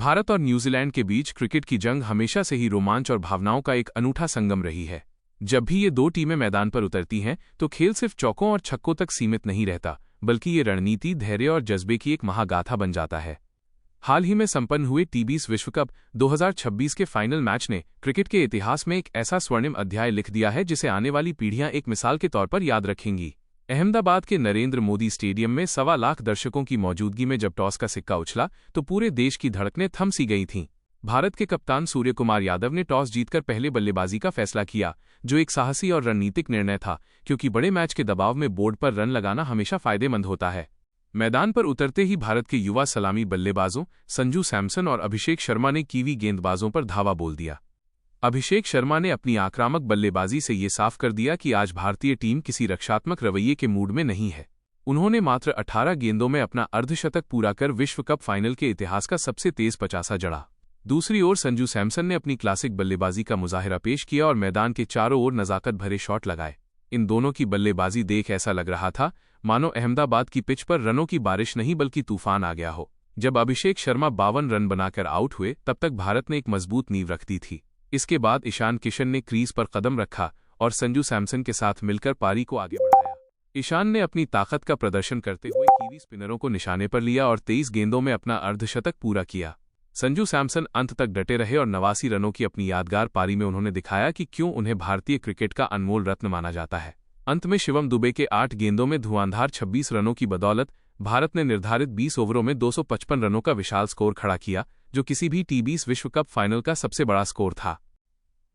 भारत और न्यूजीलैंड के बीच क्रिकेट की जंग हमेशा से ही रोमांच और भावनाओं का एक अनूठा संगम रही है। जब भी ये दो टीमें मैदान पर उतरती हैं तो खेल सिर्फ चौकों और छक्कों तक सीमित नहीं रहता, बल्कि ये रणनीति, धैर्य और जज्बे की एक महागाथा बन जाता है। हाल ही में संपन्न हुए टी20 विश्व कप 2026 के फाइनल मैच ने क्रिकेट के इतिहास में एक ऐसा स्वर्णिम अध्याय लिख दिया है जिसे आने वाली पीढ़ियां एक मिसाल के तौर पर याद रखेंगी। अहमदाबाद के नरेंद्र मोदी स्टेडियम में 1.25 लाख दर्शकों की मौजूदगी में जब टॉस का सिक्का उछला तो पूरे देश की धड़कनें थम सी गई थीं। भारत के कप्तान सूर्यकुमार यादव ने टॉस जीतकर पहले बल्लेबाजी का फैसला किया, जो एक साहसी और रणनीतिक निर्णय था, क्योंकि बड़े मैच के दबाव में बोर्ड पर रन लगाना हमेशा फायदेमंद होता है। मैदान पर उतरते ही भारत के युवा सलामी बल्लेबाजों संजू सैमसन और अभिषेक शर्मा ने कीवी गेंदबाजों पर धावा बोल दिया। अभिषेक शर्मा ने अपनी आक्रामक बल्लेबाजी से ये साफ कर दिया कि आज भारतीय टीम किसी रक्षात्मक रवैये के मूड में नहीं है। उन्होंने मात्र 18 गेंदों में अपना अर्धशतक पूरा कर विश्व कप फाइनल के इतिहास का सबसे तेज 50 जड़ा। दूसरी ओर संजू सैमसन ने अपनी क्लासिक बल्लेबाजी का मुजाहिरा पेश किया और मैदान के चारों ओर नजाकत भरे शॉट लगाए। इन दोनों की बल्लेबाजी देख ऐसा लग रहा था मानो अहमदाबाद की पिच पर रनों की बारिश नहीं बल्कि तूफान आ गया हो। जब अभिषेक शर्मा 52 रन बनाकर आउट हुए तब तक भारत ने एक मजबूत नींव रख दी थी। इसके बाद ईशान किशन ने क्रीज पर कदम रखा और संजू सैमसन के साथ मिलकर पारी को आगे बढ़ाया। ईशान ने अपनी ताकत का प्रदर्शन करते हुए कीवी स्पिनरों को निशाने पर लिया और 23 गेंदों में अपना अर्धशतक पूरा किया। संजू सैमसन अंत तक डटे रहे और 89 रनों की अपनी यादगार पारी में उन्होंने दिखाया कि क्यों उन्हें भारतीय क्रिकेट का अनमोल रत्न माना जाता है। अंत में शिवम दुबे के 8 गेंदों में धुआंधार 26 रनों की बदौलत भारत ने निर्धारित 20 ओवरों में 255 रनों का विशाल स्कोर खड़ा किया, जो किसी भी टी20 विश्व कप फाइनल का सबसे बड़ा स्कोर था।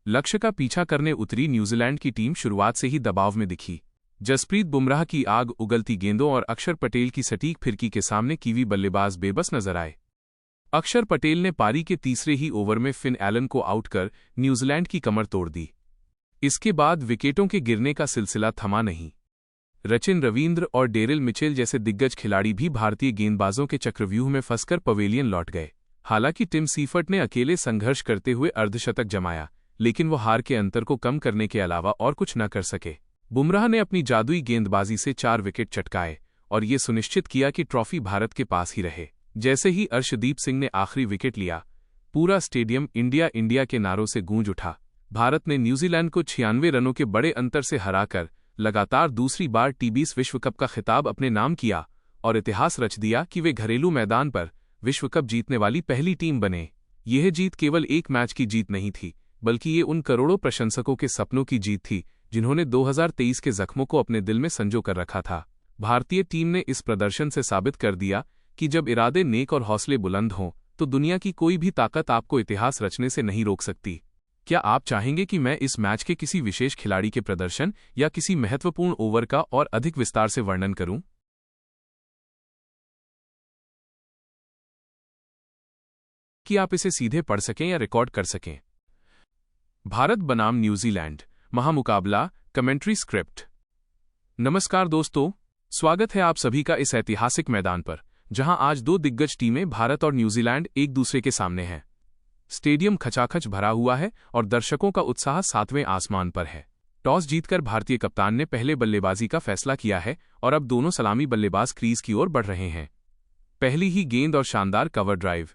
लक्ष्य का पीछा करने उतरी न्यूजीलैंड की टीम शुरुआत से ही दबाव में दिखी। जसप्रीत बुमराह की आग उगलती गेंदों और अक्षर पटेल की सटीक फिरकी के सामने कीवी बल्लेबाज बेबस नजर आए। अक्षर पटेल ने पारी के तीसरे ही ओवर में फिन एलन को आउट कर न्यूजीलैंड की कमर तोड़ दी। इसके बाद विकेटों के गिरने का सिलसिला थमा नहीं। सचिन रवींद्र और डेरिल मिचेल जैसे दिग्गज खिलाड़ी भी भारतीय गेंदबाजों के चक्रव्यूह में फंसकर पवेलियन लौट गए। हालांकि टिम सीफर्ट ने अकेले संघर्ष करते हुए अर्धशतक जमाया, लेकिन वो हार के अंतर को कम करने के अलावा और कुछ न कर सके। बुमराह ने अपनी जादुई गेंदबाजी से 4 विकेट चटकाए और ये सुनिश्चित किया कि ट्रॉफी भारत के पास ही रहे। जैसे ही अर्शदीप सिंह ने आखिरी विकेट लिया, पूरा स्टेडियम इंडिया इंडिया के नारों से गूंज उठा। भारत ने न्यूजीलैंड को 96 रनों के बड़े अंतर से हराकर लगातार दूसरी बार टी20 विश्व कप का खिताब अपने नाम किया और इतिहास रच दिया कि वे घरेलू मैदान पर विश्व कप जीतने वाली पहली टीम बने। यह जीत केवल एक मैच की जीत नहीं थी, बल्कि ये उन करोड़ों प्रशंसकों के सपनों की जीत थी जिन्होंने 2023 के जख्मों को अपने दिल में संजो कर रखा था। भारतीय टीम ने इस प्रदर्शन से साबित कर दिया कि जब इरादे नेक और हौसले बुलंद हों तो दुनिया की कोई भी ताकत आपको इतिहास रचने से नहीं रोक सकती। क्या आप चाहेंगे कि मैं इस मैच के किसी विशेष खिलाड़ी के प्रदर्शन या किसी महत्वपूर्ण ओवर का और अधिक विस्तार से वर्णन करूं? कि आप इसे सीधे पढ़ सकें या रिकॉर्ड कर सकें। भारत बनाम न्यूजीलैंड महामुकाबला, कमेंट्री स्क्रिप्ट। नमस्कार दोस्तों, स्वागत है आप सभी का इस ऐतिहासिक मैदान पर, जहां आज दो दिग्गज टीमें भारत और न्यूजीलैंड एक दूसरे के सामने हैं। स्टेडियम खचाखच भरा हुआ है और दर्शकों का उत्साह 7वें आसमान पर है। टॉस जीतकर भारतीय कप्तान ने पहले बल्लेबाजी का फैसला किया है और अब दोनों सलामी बल्लेबाज क्रीज की ओर बढ़ रहे हैं। पहली ही गेंद और शानदार कवर ड्राइव।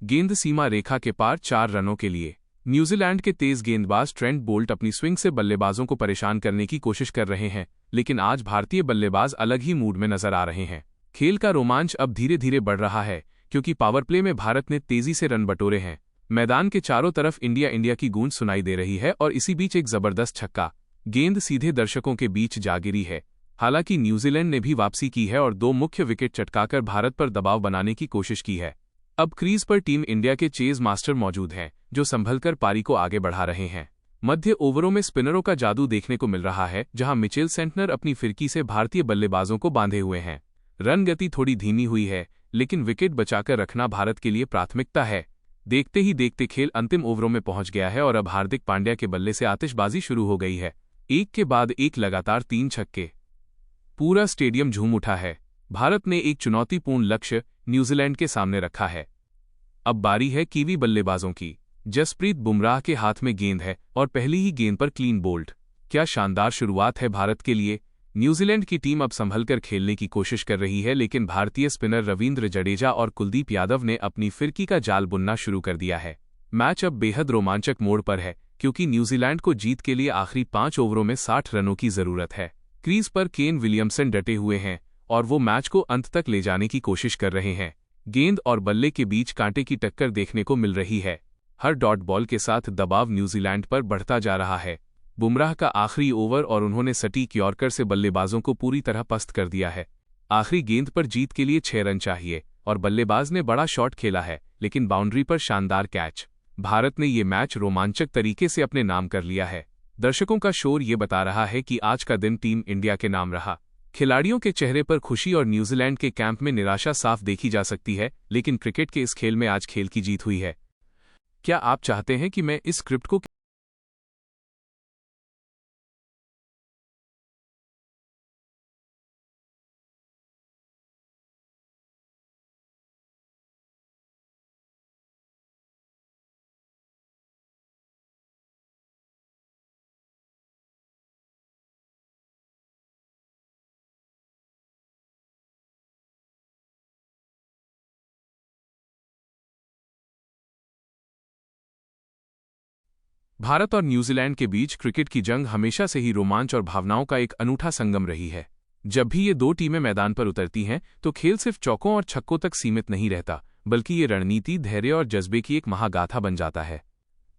गेंद सीमा रेखा के पार 4 रनों के लिए। न्यूजीलैंड के तेज गेंदबाज ट्रेंट बोल्ट अपनी स्विंग से बल्लेबाजों को परेशान करने की कोशिश कर रहे हैं, लेकिन आज भारतीय बल्लेबाज अलग ही मूड में नजर आ रहे हैं। खेल का रोमांच अब धीरे धीरे बढ़ रहा है, क्योंकि पावर प्ले में भारत ने तेजी से रन बटोरे हैं। मैदान के चारों तरफ इंडिया इंडिया की गूंज सुनाई दे रही है और इसी बीच एक जबरदस्त छक्का। गेंद सीधे दर्शकों के बीच जा गिरी है। हालांकि न्यूजीलैंड ने भी वापसी की है और 2 मुख्य विकेट चटकाकर भारत पर दबाव बनाने की कोशिश की है। अब क्रीज पर टीम इंडिया के चेज मास्टर मौजूद हैं, जो संभलकर पारी को आगे बढ़ा रहे हैं। मध्य ओवरों में स्पिनरों का जादू देखने को मिल रहा है, जहां मिचेल सेंटनर अपनी फिरकी से भारतीय बल्लेबाजों को बांधे हुए हैं। रन गति थोड़ी धीमी हुई है, लेकिन विकेट बचाकर रखना भारत के लिए प्राथमिकता है। देखते ही देखते खेल अंतिम ओवरों में पहुंच गया है और अब हार्दिक पांड्या के बल्ले से आतिशबाजी शुरू हो गई है। एक के बाद एक लगातार 3 छक्के। पूरा स्टेडियम झूम उठा है। भारत ने एक चुनौतीपूर्ण लक्ष्य न्यूजीलैंड के सामने रखा है। अब बारी है कीवी बल्लेबाजों की। जसप्रीत बुमराह के हाथ में गेंद है और पहली ही गेंद पर क्लीन बोल्ड। क्या शानदार शुरुआत है भारत के लिए। न्यूजीलैंड की टीम अब संभलकर खेलने की कोशिश कर रही है, लेकिन भारतीय स्पिनर रवींद्र जडेजा और कुलदीप यादव ने अपनी फिरकी का जाल बुनना शुरू कर दिया है। मैच अब बेहद रोमांचक मोड़ पर है, क्योंकि न्यूजीलैंड को जीत के लिए आखिरी 5 ओवरों में 60 रनों की जरूरत है। क्रीज पर केन विलियमसन डटे हुए हैं और वो मैच को अंत तक ले जाने की कोशिश कर रहे हैं। गेंद और बल्ले के बीच कांटे की टक्कर देखने को मिल रही है। हर डॉट बॉल के साथ दबाव न्यूजीलैंड पर बढ़ता जा रहा है। बुमराह का आखिरी ओवर और उन्होंने सटीक यॉर्कर से बल्लेबाजों को पूरी तरह पस्त कर दिया है। आखिरी गेंद पर जीत के लिए 6 रन चाहिए और बल्लेबाज ने बड़ा शॉट खेला है, लेकिन बाउंड्री पर शानदार कैच। भारत ने ये मैच रोमांचक तरीके से अपने नाम कर लिया है। दर्शकों का शोर ये बता रहा है कि आज का दिन टीम इंडिया के नाम रहा। खिलाड़ियों के चेहरे पर खुशी और न्यूजीलैंड के कैंप में निराशा साफ देखी जा सकती है, लेकिन क्रिकेट के इस खेल में आज खेल की जीत हुई है। क्या आप चाहते हैं कि मैं इस स्क्रिप्ट को भारत और न्यूजीलैंड के बीच क्रिकेट की जंग हमेशा से ही रोमांच और भावनाओं का एक अनूठा संगम रही है। जब भी ये दो टीमें मैदान पर उतरती हैं, तो खेल सिर्फ चौकों और छक्कों तक सीमित नहीं रहता, बल्कि ये रणनीति, धैर्य और जज्बे की एक महागाथा बन जाता है।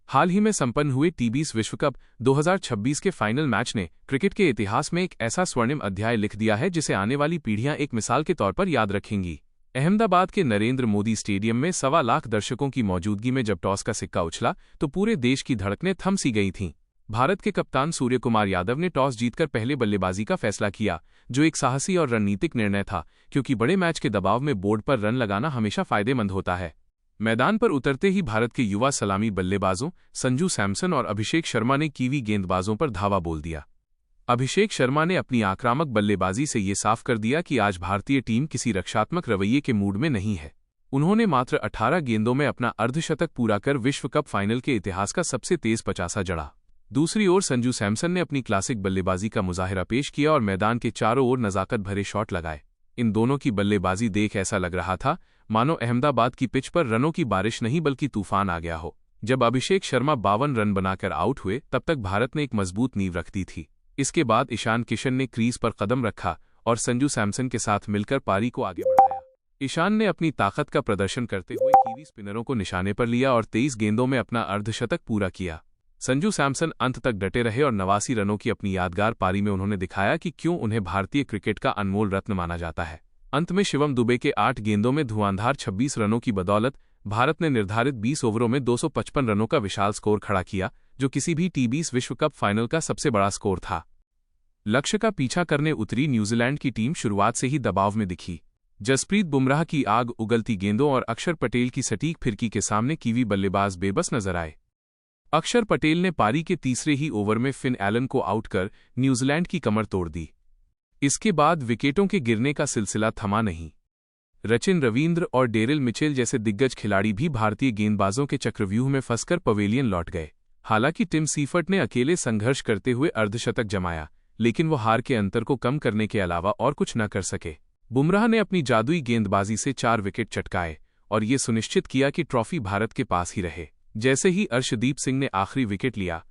हाल ही में संपन्न हुए टी20 विश्व कप 2026 के फाइनल मैच ने क्रिकेट के इतिहास में एक ऐसा स्वर्णिम अध्याय लिख दिया है, जिसे आने वाली पीढ़ियां एक मिसाल के तौर पर याद रखेंगी। अहमदाबाद के नरेंद्र मोदी स्टेडियम में 1.25 लाख दर्शकों की मौजूदगी में जब टॉस का सिक्का उछला, तो पूरे देश की धड़कनें थम सी गई थीं। भारत के कप्तान सूर्यकुमार यादव ने टॉस जीतकर पहले बल्लेबाजी का फैसला किया, जो एक साहसी और रणनीतिक निर्णय था, क्योंकि बड़े मैच के दबाव में बोर्ड पर रन लगाना हमेशा फायदेमंद होता है। मैदान पर उतरते ही भारत के युवा सलामी बल्लेबाजों संजू सैमसन और अभिषेक शर्मा ने कीवी गेंदबाजों पर धावा बोल दिया। अभिषेक शर्मा ने अपनी आक्रामक बल्लेबाजी से ये साफ कर दिया कि आज भारतीय टीम किसी रक्षात्मक रवैये के मूड में नहीं है। उन्होंने मात्र 18 गेंदों में अपना अर्धशतक पूरा कर विश्व कप फाइनल के इतिहास का सबसे तेज 50 जड़ा। दूसरी ओर संजू सैमसन ने अपनी क्लासिक बल्लेबाजी का मुजाहिरा पेश किया और मैदान के चारों ओर नजाकत भरे शॉट लगाए। इन दोनों की बल्लेबाजी देख ऐसा लग रहा था मानो अहमदाबाद की पिच पर रनों की बारिश नहीं बल्कि तूफान आ गया हो। जब अभिषेक शर्मा 52 रन बनाकर आउट हुए, तब तक भारत ने एक मजबूत नींव रख दी थी। इसके बाद ईशान किशन ने क्रीज पर कदम रखा और संजू सैमसन के साथ मिलकर पारी को आगे बढ़ाया। ईशान ने अपनी ताकत का प्रदर्शन करते हुए कीवी स्पिनरों को निशाने पर लिया और 23 गेंदों में अपना अर्धशतक पूरा किया। संजू सैमसन अंत तक डटे रहे और 89 रनों की अपनी यादगार पारी में उन्होंने दिखाया कि क्यों उन्हें भारतीय क्रिकेट का अनमोल रत्न माना जाता है। अंत में शिवम दुबे के 8 गेंदों में धुआंधार 26 रनों की बदौलत भारत ने निर्धारित 20 ओवरों में 255 रनों का विशाल स्कोर खड़ा किया, जो किसी भी टी20 विश्व कप फाइनल का सबसे बड़ा स्कोर था। लक्ष्य का पीछा करने उतरी न्यूजीलैंड की टीम शुरुआत से ही दबाव में दिखी। जसप्रीत बुमराह की आग उगलती गेंदों और अक्षर पटेल की सटीक फिरकी के सामने कीवी बल्लेबाज बेबस नजर आए। अक्षर पटेल ने पारी के तीसरे ही ओवर में फिन एलन को आउट कर न्यूजीलैंड की कमर तोड़ दी। इसके बाद विकेटों के गिरने का सिलसिला थमा नहीं। सचिन रवींद्र और डेरिल मिचेल जैसे दिग्गज खिलाड़ी भी भारतीय गेंदबाजों के चक्रव्यूह में फंसकर पवेलियन लौट गए। हालांकि टिम सीफर्ट ने अकेले संघर्ष करते हुए अर्धशतक जमाया, लेकिन वो हार के अंतर को कम करने के अलावा और कुछ न कर सके। बुमराह ने अपनी जादुई गेंदबाजी से 4 विकेट चटकाए और ये सुनिश्चित किया कि ट्रॉफी भारत के पास ही रहे। जैसे ही अर्शदीप सिंह ने आखिरी विकेट लिया,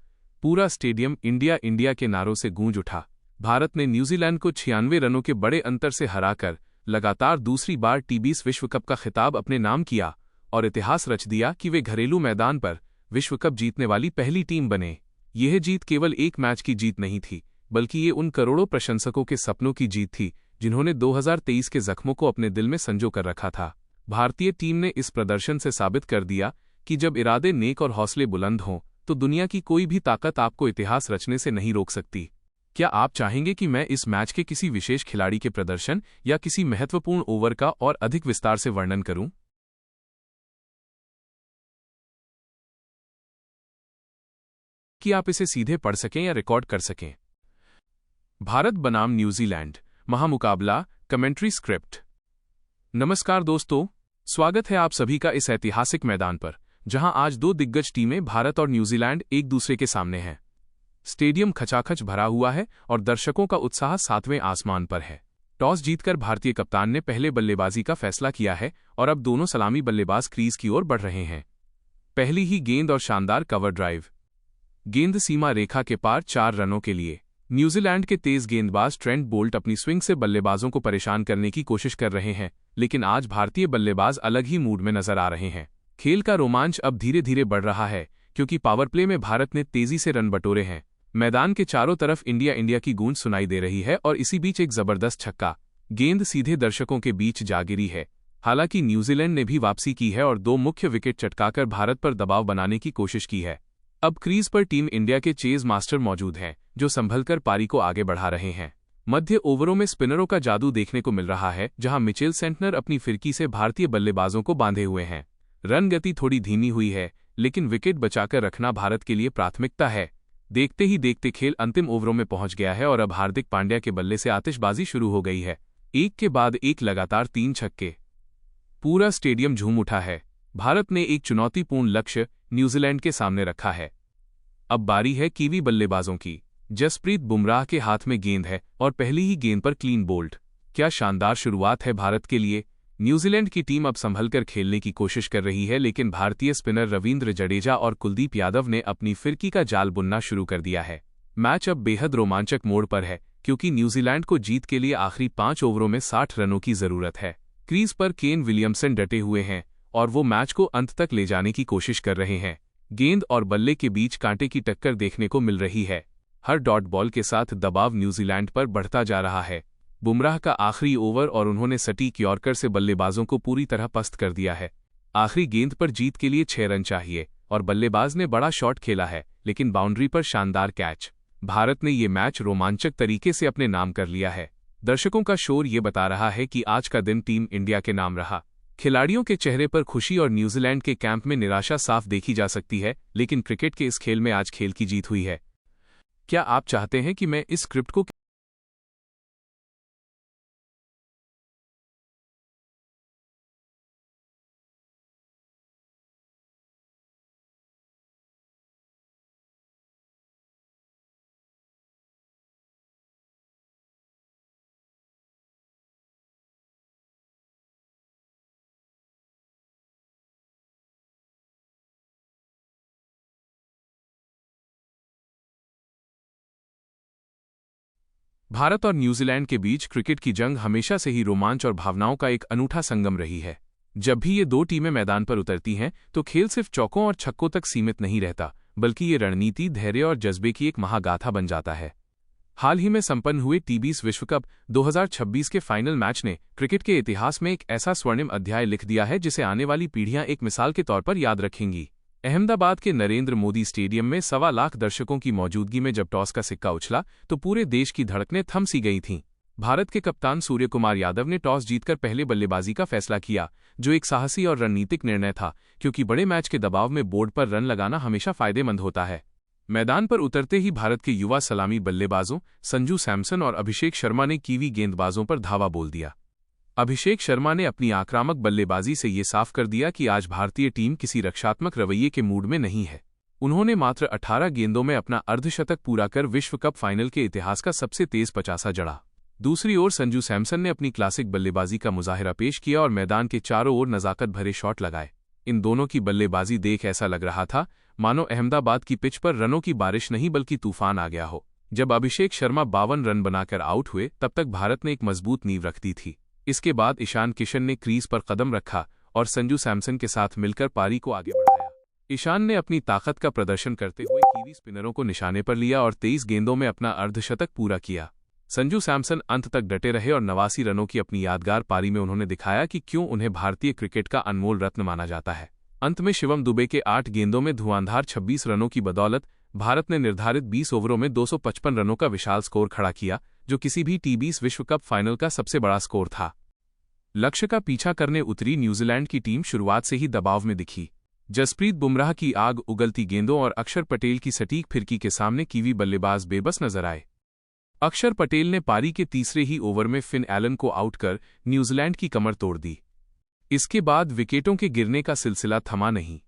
पूरा स्टेडियम इंडिया इंडिया के नारों से गूंज उठा। भारत ने न्यूजीलैंड को 96 रनों के बड़े अंतर से हराकर लगातार दूसरी बार टी20 विश्व कप का खिताब अपने नाम किया और इतिहास रच दिया कि वे घरेलू मैदान पर विश्व कप जीतने वाली पहली टीम बने। यह जीत केवल एक मैच की जीत नहीं थी, बल्कि ये उन करोड़ों प्रशंसकों के सपनों की जीत थी जिन्होंने 2023 के जख्मों को अपने दिल में संजो कर रखा था। भारतीय टीम ने इस प्रदर्शन से साबित कर दिया कि जब इरादे नेक और हौसले बुलंद हों, तो दुनिया की कोई भी ताकत आपको इतिहास रचने से नहीं रोक सकती। क्या आप चाहेंगे कि मैं इस मैच के किसी विशेष खिलाड़ी के प्रदर्शन या किसी महत्वपूर्ण ओवर का और अधिक विस्तार से वर्णन करूं? कि आप इसे सीधे पढ़ सकें या रिकॉर्ड कर सकें। भारत बनाम न्यूजीलैंड महामुकाबला कमेंट्री स्क्रिप्ट। नमस्कार दोस्तों, स्वागत है आप सभी का इस ऐतिहासिक मैदान पर, जहां आज दो दिग्गज टीमें भारत और न्यूजीलैंड एक दूसरे के सामने हैं। स्टेडियम खचाखच भरा हुआ है और दर्शकों का उत्साह सातवें आसमान पर है। टॉस जीतकर भारतीय कप्तान ने पहले बल्लेबाजी का फैसला किया है और अब दोनों सलामी बल्लेबाज क्रीज की ओर बढ़ रहे हैं। पहली ही गेंद और शानदार कवर ड्राइव। गेंद सीमा रेखा के पार 4 रनों के लिए। न्यूजीलैंड के तेज गेंदबाज ट्रेंट बोल्ट अपनी स्विंग से बल्लेबाजों को परेशान करने की कोशिश कर रहे हैं, लेकिन आज भारतीय बल्लेबाज अलग ही मूड में नजर आ रहे हैं। खेल का रोमांच अब धीरे धीरे बढ़ रहा है क्योंकि पावर प्ले में भारत ने तेजी से रन बटोरे हैं। मैदान के चारों तरफ इंडिया इंडिया की गूंज सुनाई दे रही है और इसी बीच एक जबरदस्त छक्का। गेंद सीधे दर्शकों के बीच जा गिरी है। हालांकि न्यूजीलैंड ने भी वापसी की है और 2 मुख्य विकेट चटकाकर भारत पर दबाव बनाने की कोशिश की है। अब क्रीज पर टीम इंडिया के चेज मास्टर मौजूद हैं, जो संभलकर पारी को आगे बढ़ा रहे हैं। मध्य ओवरों में स्पिनरों का जादू देखने को मिल रहा है, जहां मिचेल सेंटनर अपनी फिरकी से भारतीय बल्लेबाजों को बांधे हुए हैं। रन गति थोड़ी धीमी हुई है, लेकिन विकेट बचाकर रखना भारत के लिए प्राथमिकता है। देखते ही देखते खेल अंतिम ओवरों में पहुंच गया है और अब हार्दिक पांड्या के बल्ले से आतिशबाजी शुरू हो गई है। एक के बाद एक लगातार 3 छक्के। पूरा स्टेडियम झूम उठा है। भारत ने एक चुनौतीपूर्ण लक्ष्य न्यूजीलैंड के सामने रखा है। अब बारी है कीवी बल्लेबाजों की। जसप्रीत बुमराह के हाथ में गेंद है और पहली ही गेंद पर क्लीन बोल्ड। क्या शानदार शुरुआत है भारत के लिए। न्यूजीलैंड की टीम अब संभलकर खेलने की कोशिश कर रही है, लेकिन भारतीय स्पिनर रवींद्र जडेजा और कुलदीप यादव ने अपनी फिरकी का जाल बुनना शुरू कर दिया है। मैच अब बेहद रोमांचक मोड़ पर है क्योंकि न्यूजीलैंड को जीत के लिए आखिरी 5 ओवरों में 60 रनों की जरूरत है। क्रीज पर केन विलियमसन डटे हुए हैं और वो मैच को अंत तक ले जाने की कोशिश कर रहे हैं। गेंद और बल्ले के बीच कांटे की टक्कर देखने को मिल रही है। हर डॉट बॉल के साथ दबाव न्यूजीलैंड पर बढ़ता जा रहा है। बुमराह का आखिरी ओवर और उन्होंने सटीक यॉर्कर से बल्लेबाजों को पूरी तरह पस्त कर दिया है। आखिरी गेंद पर जीत के लिए 6 रन चाहिए और बल्लेबाज ने बड़ा शॉट खेला है, लेकिन बाउंड्री पर शानदार कैच। भारत ने ये मैच रोमांचक तरीके से अपने नाम कर लिया है। दर्शकों का शोर ये बता रहा है कि आज का दिन टीम इंडिया के नाम रहा। खिलाड़ियों के चेहरे पर खुशी और न्यूजीलैंड के कैंप में निराशा साफ देखी जा सकती है, लेकिन क्रिकेट के इस खेल में आज खेल की जीत हुई है। क्या आप चाहते हैं कि मैं इस स्क्रिप्ट को भारत और न्यूजीलैंड के बीच क्रिकेट की जंग हमेशा से ही रोमांच और भावनाओं का एक अनूठा संगम रही है। जब भी ये 2 टीमें मैदान पर उतरती हैं, तो खेल सिर्फ चौकों और छक्कों तक सीमित नहीं रहता, बल्कि ये रणनीति, धैर्य और जज्बे की एक महागाथा बन जाता है। हाल ही में संपन्न हुए टी20 विश्व कप 2026 के फाइनल मैच ने क्रिकेट के इतिहास में एक ऐसा स्वर्णिम अध्याय लिख दिया है जिसे आने वाली पीढ़ियां एक मिसाल के तौर पर याद रखेंगी। अहमदाबाद के नरेंद्र मोदी स्टेडियम में 1.25 लाख दर्शकों की मौजूदगी में जब टॉस का सिक्का उछला तो पूरे देश की धड़कनें थम सी गई थीं। भारत के कप्तान सूर्यकुमार यादव ने टॉस जीतकर पहले बल्लेबाजी का फैसला किया, जो एक साहसी और रणनीतिक निर्णय था, क्योंकि बड़े मैच के दबाव में बोर्ड पर रन लगाना हमेशा फायदेमंद होता है। मैदान पर उतरते ही भारत के युवा सलामी बल्लेबाजों संजू सैमसन और अभिषेक शर्मा ने कीवी गेंदबाजों पर धावा बोल दिया। अभिषेक शर्मा ने अपनी आक्रामक बल्लेबाजी से ये साफ कर दिया कि आज भारतीय टीम किसी रक्षात्मक रवैये के मूड में नहीं है। उन्होंने मात्र 18 गेंदों में अपना अर्धशतक पूरा कर विश्व कप फाइनल के इतिहास का सबसे तेज 50 जड़ा। दूसरी ओर संजू सैमसन ने अपनी क्लासिक बल्लेबाजी का मुजाहिरा पेश किया और मैदान के चारों ओर नजाकत भरे शॉट लगाए। इन दोनों की बल्लेबाजी देख ऐसा लग रहा था मानो अहमदाबाद की पिच पर रनों की बारिश नहीं बल्कि तूफान आ गया हो। जब अभिषेक शर्मा 52 रन बनाकर आउट हुए, तब तक भारत ने एक मजबूत नींव रख दी थी। इसके बाद ईशान किशन ने क्रीज पर कदम रखा और संजू सैमसन के साथ मिलकर पारी को आगे बढ़ाया। ईशान ने अपनी ताकत का प्रदर्शन करते हुए कीवी स्पिनरों को निशाने पर लिया और 23 गेंदों में अपना अर्धशतक पूरा किया। संजू सैमसन अंत तक डटे रहे और 89 रनों की अपनी यादगार पारी में उन्होंने दिखाया कि क्यों उन्हें भारतीय क्रिकेट का अनमोल रत्न माना जाता है। अंत में शिवम दुबे के 8 गेंदों में धुआंधार 26 रनों की बदौलत भारत ने निर्धारित 20 ओवरों में 255 रनों का विशाल स्कोर खड़ा किया, जो किसी भी टी20 विश्व कप फाइनल का सबसे बड़ा स्कोर था। लक्ष्य का पीछा करने उतरी न्यूजीलैंड की टीम शुरुआत से ही दबाव में दिखी। जसप्रीत बुमराह की आग उगलती गेंदों और अक्षर पटेल की सटीक फिरकी के सामने कीवी बल्लेबाज बेबस नजर आए। अक्षर पटेल ने पारी के तीसरे ही ओवर में फिन एलन को आउट कर न्यूजीलैंड की कमर तोड़ दी। इसके बाद विकेटों के गिरने का सिलसिला थमा नहीं।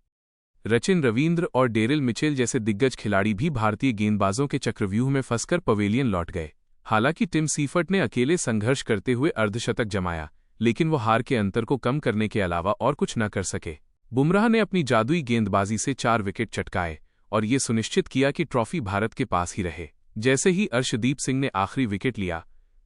सचिन रवींद्र और डेरिल मिचेल जैसे दिग्गज खिलाड़ी भी भारतीय गेंदबाजों के चक्रव्यूह में फंसकर पवेलियन लौट गए। हालांकि टिम सीफर्ट ने अकेले संघर्ष करते हुए अर्धशतक जमाया, लेकिन वो हार के अंतर को कम करने के अलावा और कुछ न कर सके। बुमराह ने अपनी जादुई गेंदबाजी से 4 विकेट चटकाए और ये सुनिश्चित किया कि ट्रॉफी भारत के पास ही रहे। जैसे ही अर्शदीप सिंह ने आखिरी विकेट लिया,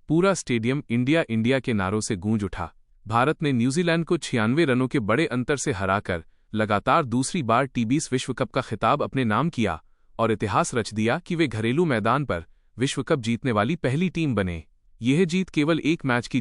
पूरा स्टेडियम इंडिया इंडिया के नारों से गूंज उठा। भारत ने न्यूजीलैंड को 96 रनों के बड़े अंतर से हराकर लगातार दूसरी बार टी20 विश्व कप का खिताब अपने नाम किया और इतिहास रच दिया कि वे घरेलू मैदान पर विश्व कप जीतने वाली पहली टीम बने। यह जीत केवल एक मैच की